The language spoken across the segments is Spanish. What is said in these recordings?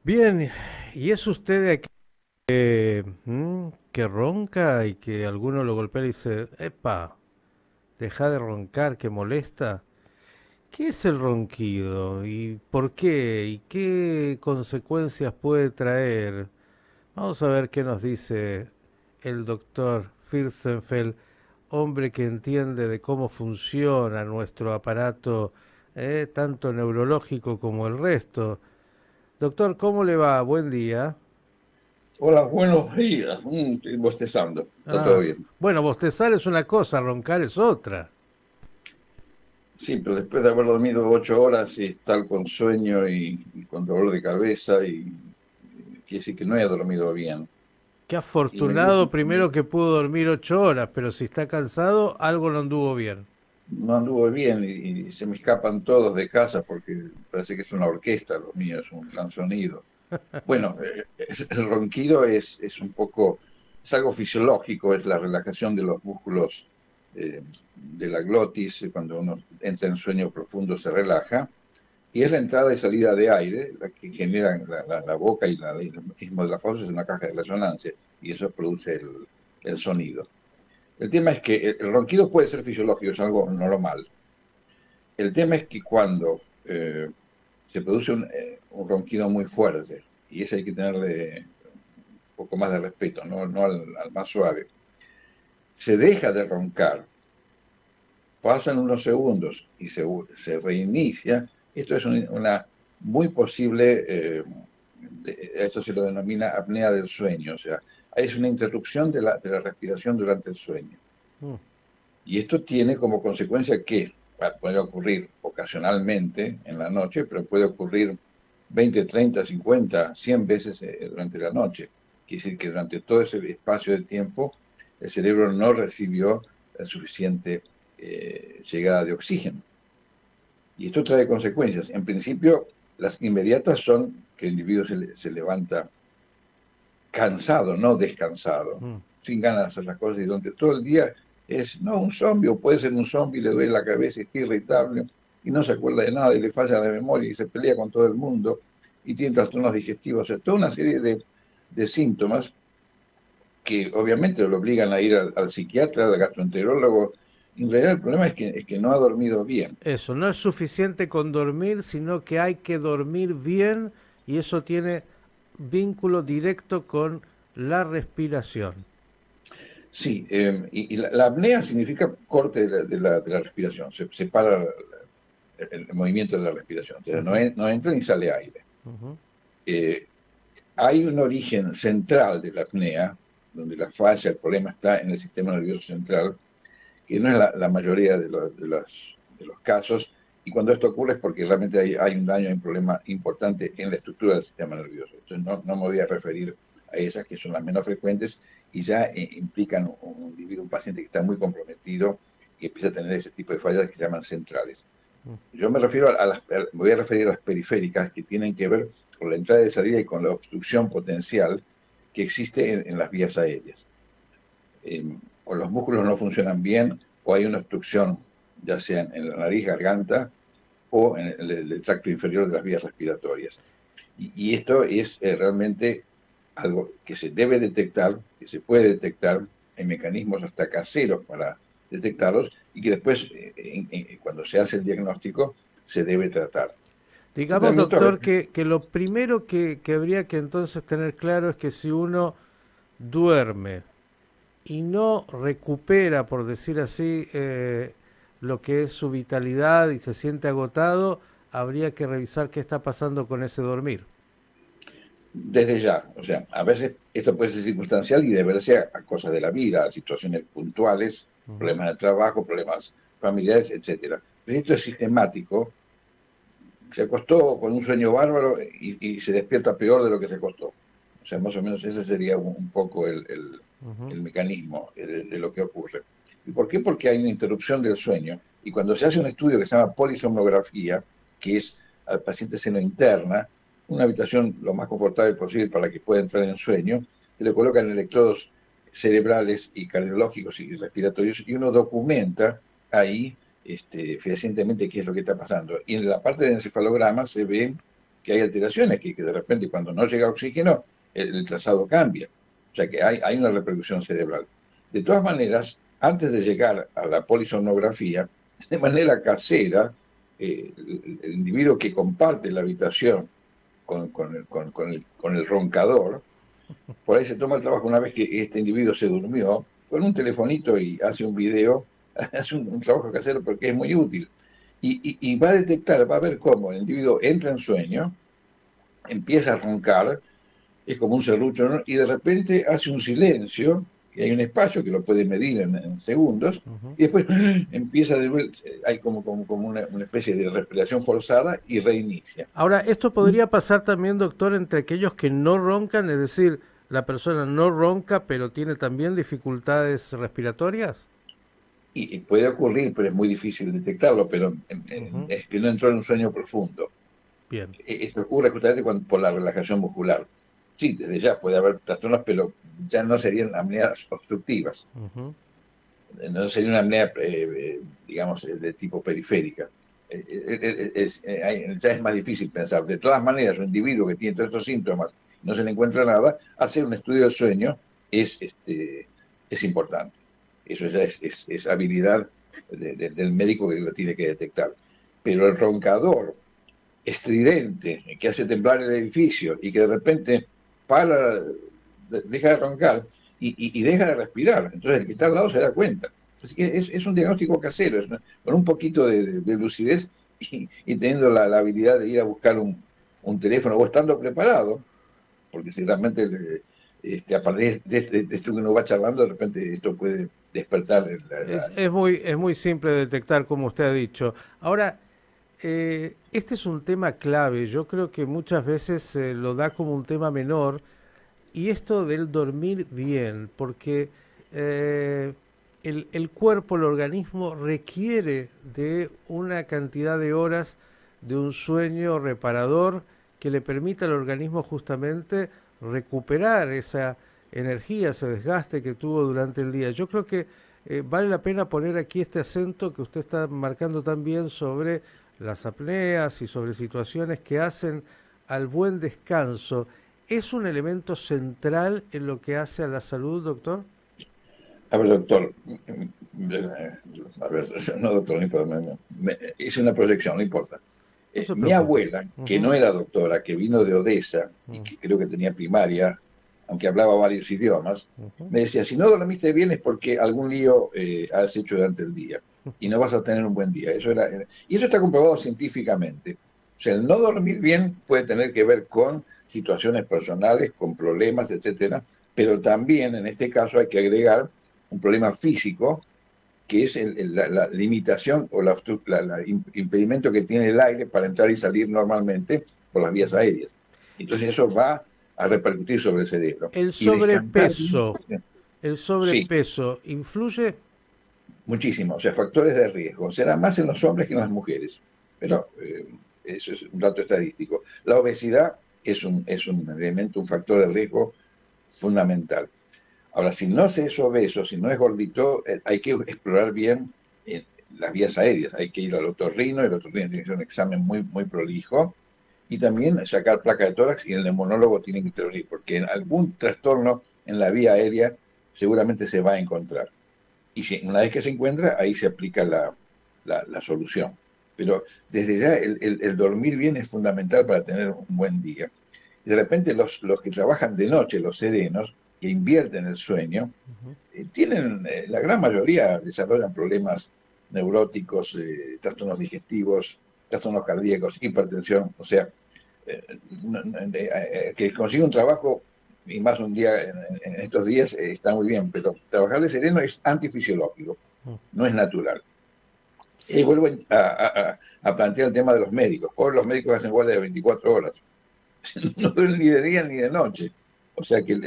Bien, ¿y es usted de aquel que ronca y que alguno lo golpea y dice, epa, deja de roncar, que molesta? ¿Qué es el ronquido y por qué y qué consecuencias puede traer? Vamos a ver qué nos dice el doctor Firstenfeld, hombre que entiende de cómo funciona nuestro aparato, tanto neurológico como el resto. Doctor, ¿cómo le va? Buen día. Hola, buenos días. Estoy bostezando. Está todo Ah, bien. bueno, bostezar es una cosa, roncar es otra. Sí, pero después de haber dormido 8 horas y estar con sueño y con dolor de cabeza quiere decir que no he dormido bien. Qué Y me dio- afortunado primero que pudo dormir 8 horas, pero si está cansado, algo no anduvo bien. no anduve bien y se me escapan todos de casa porque parece que es una orquesta, lo mío es un gran sonido. Bueno, el ronquido es un poco, es algo fisiológico, es la relajación de los músculos de la glotis, cuando uno entra en sueño profundo se relaja, y es la entrada y salida de aire la que genera la boca y el mecanismo de la voz es una caja de resonancia, y eso produce el sonido. El tema es que el ronquido puede ser fisiológico, es algo normal. El tema es que cuando se produce un ronquido muy fuerte, y ese hay que tenerle un poco más de respeto, no al más suave, se deja de roncar, pasan unos segundos y se reinicia, esto es una muy posible, esto se lo denomina apnea del sueño, o sea, es una interrupción de la respiración durante el sueño. Mm. Y esto tiene como consecuencia que puede ocurrir ocasionalmente en la noche, pero puede ocurrir 20, 30, 50, 100 veces durante la noche. Quiere decir que durante todo ese espacio de tiempo el cerebro no recibió la suficiente llegada de oxígeno. Y esto trae consecuencias. En principio, las inmediatas son que el individuo se levanta cansado, no descansado, Mm. sin ganas de hacer las cosas y donde todo el día es, no un zombie, o puede ser un zombie, le duele la cabeza, está irritable y no se acuerda de nada y le falla la memoria y se pelea con todo el mundo y tiene trastornos digestivos, o sea, toda una serie de síntomas que obviamente lo obligan a ir al psiquiatra, al gastroenterólogo. En realidad el problema es que no ha dormido bien. Eso, no es suficiente con dormir, sino que hay que dormir bien y eso tiene vínculo directo con la respiración. Sí, y la apnea significa corte de la respiración, se para el movimiento de la respiración, entonces no, Ujú, no entra ni sale aire. ujú. Eh, Hay un origen central de la apnea, donde la falla, el problema está en el sistema nervioso central, que no es la mayoría de los casos, y cuando esto ocurre es porque realmente hay un daño, hay un problema importante en la estructura del sistema nervioso. Entonces no me voy a referir a esas que son las menos frecuentes y ya implican un individuo, un paciente que está muy comprometido y empieza a tener ese tipo de fallas que se llaman centrales. Yo me refiero me voy a referir a las periféricas que tienen que ver con la entrada y salida y con la obstrucción potencial que existe en las vías aéreas. Eh, o los músculos no funcionan bien, o hay una obstrucción, ya sea en la nariz, garganta, o en el tracto inferior de las vías respiratorias. Y esto es realmente algo que se debe detectar, que se puede detectar, hay mecanismos hasta caseros para detectarlos, y que después, cuando se hace el diagnóstico, se debe tratar. El Digamos, tratamiento a doctor, veces, que lo primero que habría que entonces tener claro es que si uno duerme y no recupera, por decir así, lo que es su vitalidad y se siente agotado, habría que revisar qué está pasando con ese dormir. desde ya, o sea, a veces esto puede ser circunstancial y deberse a cosas de la vida, a situaciones puntuales, Ujú. problemas de trabajo, problemas familiares, etcétera. Pero esto es sistemático, se acostó con un sueño bárbaro y se despierta peor de lo que se acostó. O sea, más o menos ese sería un poco Ujú. el mecanismo de lo que ocurre. ¿Y por qué? Porque hay una interrupción del sueño. Y cuando se hace un estudio que se llama polisomnografía, que es al paciente se lo interna, una habitación lo más confortable posible para que pueda entrar en sueño, se le colocan electrodos cerebrales y cardiológicos y respiratorios y uno documenta ahí fehacientemente qué es lo que está pasando. Y en la parte del encefalograma se ve que hay alteraciones, que de repente cuando no llega oxígeno, el trazado cambia. O sea que hay una repercusión cerebral. De todas maneras, antes de llegar a la polisomnografía, de manera casera, el individuo que comparte la habitación con el roncador, por ahí se toma el trabajo una vez que este individuo se durmió, con un telefonito y hace un video, hace un trabajo casero porque es muy útil. Y va a detectar, va a ver cómo el individuo entra en sueño, empieza a roncar, es como un serrucho, ¿no? Y de repente hace un silencio, y hay un espacio que lo puede medir en segundos, Ujú. y después empieza de vuelta, hay como una especie de respiración forzada y reinicia. Ahora, ¿esto podría pasar también, doctor, entre aquellos que no roncan? Es decir, la persona no ronca, pero tiene también dificultades respiratorias. Y puede ocurrir, pero es muy difícil detectarlo, pero Ujú. es que no entró en un sueño profundo. Bien. Esto ocurre justamente por la relajación muscular. Sí, desde ya puede haber trastornos, pero ya no serían apneas obstructivas, Ujú. no sería una apnea, digamos, de tipo periférica. Ya es más difícil pensar. De todas maneras, un individuo que tiene todos estos síntomas y no se le encuentra nada, hacer un estudio del sueño es importante. Eso ya es habilidad del médico que lo tiene que detectar. Pero el roncador estridente que hace temblar el edificio y que de repente para, deja de roncar y deja de respirar. Entonces el que está al lado se da cuenta. Así que es un diagnóstico casero, con un poquito de lucidez y teniendo la habilidad de ir a buscar un teléfono o estando preparado, porque si realmente a partir de esto que uno va charlando, de repente esto puede despertar Es muy simple detectar, como usted ha dicho. Ahora, este es un tema clave. Yo creo que muchas veces se lo da como un tema menor. Y esto del dormir bien, porque el cuerpo, el organismo requiere de una cantidad de horas de un sueño reparador que le permita al organismo justamente recuperar esa energía, ese desgaste que tuvo durante el día. Yo creo que vale la pena poner aquí este acento que usted está marcando también sobre las apneas y sobre situaciones que hacen al buen descanso. ¿Es un elemento central en lo que hace a la salud, doctor? A ver, doctor, a ver, no, doctor, no importa, hice una proyección, no importa. No se Mi preocupe. abuela, que Ujú, no era doctora, que vino de Odessa y ujú, que creo que tenía primaria, aunque hablaba varios idiomas, ujú. me decía, si no dormiste bien es porque algún lío has hecho durante el día y no vas a tener un buen día. Y eso está comprobado científicamente. O sea, el no dormir bien puede tener que ver con situaciones personales, con problemas, etcétera, pero también en este caso hay que agregar un problema físico que es la limitación o impedimento que tiene el aire para entrar y salir normalmente por las vías aéreas. Entonces eso va a repercutir sobre el cerebro. El Y descansar bien, sobrepeso, el sí, sobrepeso, ¿influye? muchísimo. O sea, factores de riesgo. Se da más en los hombres que en las mujeres. Pero eso es un dato estadístico. La obesidad es un elemento, un factor de riesgo fundamental. Ahora, si no se es obeso, si no es gordito, hay que explorar bien las vías aéreas. Hay que ir al otorrino, el otorrino tiene que hacer un examen muy prolijo y también sacar placa de tórax y el neumonólogo tiene que intervenir, porque en algún trastorno en la vía aérea seguramente se va a encontrar. Y una vez que se encuentra, ahí se aplica la solución. Pero desde ya el dormir bien es fundamental para tener un buen día. Y de repente los que trabajan de noche, los serenos, que invierten el sueño, Ujú. la gran mayoría desarrollan problemas neuróticos, trastornos digestivos, trastornos cardíacos, hipertensión, o sea, que consiga un trabajo y más un día en estos días está muy bien, pero trabajar de sereno es antifisiológico, no es natural. Y vuelvo a plantear el tema de los médicos. Hoy los médicos hacen guardia de 24 horas, no duermen ni de día ni de noche. O sea que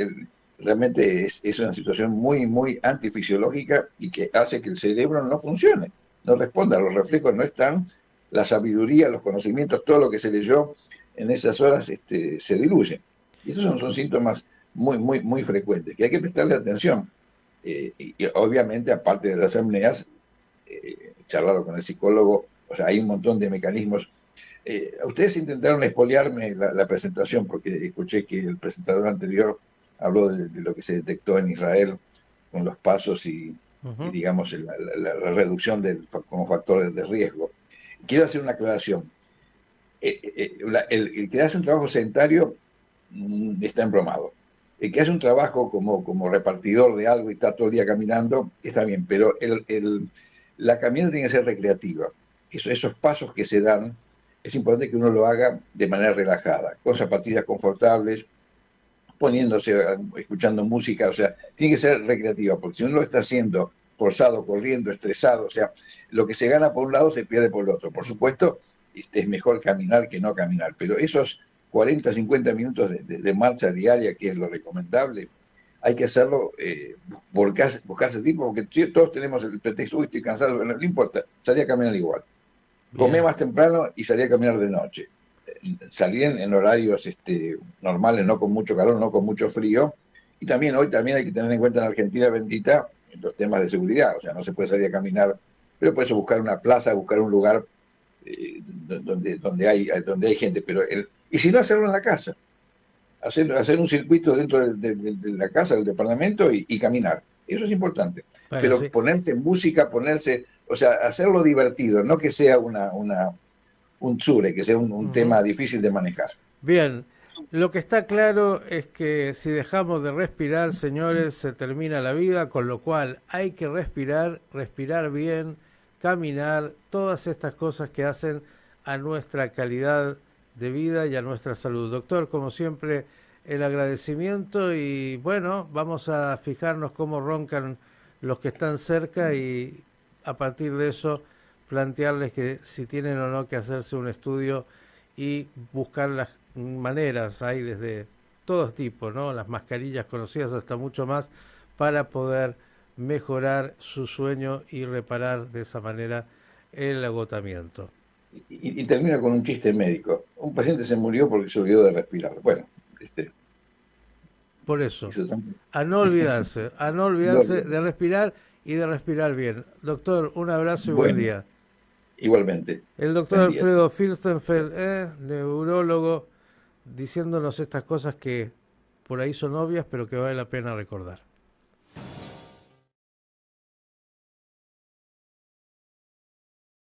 realmente es una situación muy antifisiológica y que hace que el cerebro no funcione, no responda, los reflejos no están, la sabiduría, los conocimientos, todo lo que se leyó en esas horas se diluye. Y estos son síntomas muy frecuentes, que hay que prestarle atención. Y obviamente, aparte de las apneas, charlarlo con el psicólogo, o sea, hay un montón de mecanismos Ustedes intentaron expoliarme la presentación porque escuché que el presentador anterior habló de lo que se detectó en Israel con los pasos y Ujú. digamos, la reducción como factor de riesgo. Quiero hacer una aclaración. El que hace un trabajo sedentario está embromado. El que hace un trabajo como repartidor de algo y está todo el día caminando, está bien, pero la caminata tiene que ser recreativa. Esos pasos que se dan, es importante que uno lo haga de manera relajada, con zapatillas confortables, poniéndose, escuchando música, o sea, tiene que ser recreativa, porque si uno lo está haciendo forzado, corriendo, estresado, o sea, lo que se gana por un lado se pierde por el otro. Por supuesto, es mejor caminar que no caminar, pero esos 40, 50 minutos de marcha diaria, que es lo recomendable, hay que hacerlo, buscarse tiempo, porque todos tenemos el pretexto, uy, estoy cansado, no importa, salir a caminar igual. Comé Bien. más temprano y salí a caminar de noche. Salí en horarios normales, no con mucho calor, no con mucho frío. Y también hoy también hay que tener en cuenta en Argentina bendita los temas de seguridad. O sea, no se puede salir a caminar, pero puedes buscar una plaza, buscar un lugar donde hay gente. Y si no, hacerlo en la casa. Hacer un circuito dentro de la casa, del departamento y caminar. Eso es importante. Bueno, Pero sí. ponerse música, o sea, hacerlo divertido, no que sea un tsure, que sea un Ujú. tema difícil de manejar. Bien, lo que está claro es que si dejamos de respirar, señores, se termina la vida, con lo cual hay que respirar, respirar bien, caminar, todas estas cosas que hacen a nuestra calidad de vida y a nuestra salud. Doctor, como siempre, el agradecimiento y bueno, vamos a fijarnos cómo roncan los que están cerca y a partir de eso plantearles que si tienen o no que hacerse un estudio y buscar las maneras, hay desde todo tipo, ¿no? Las mascarillas conocidas hasta mucho más, para poder mejorar su sueño y reparar de esa manera el agotamiento. Y termino con un chiste médico. Un paciente se murió porque se olvidó de respirar. Bueno, Por eso, hizo tanto. a no No, olvidarse de respirar y de respirar bien. Doctor, un abrazo y buen bueno, día. igualmente. El doctor Buen día. Alfredo Firstenfeld, neurólogo, diciéndonos estas cosas que por ahí son obvias, pero que vale la pena recordar.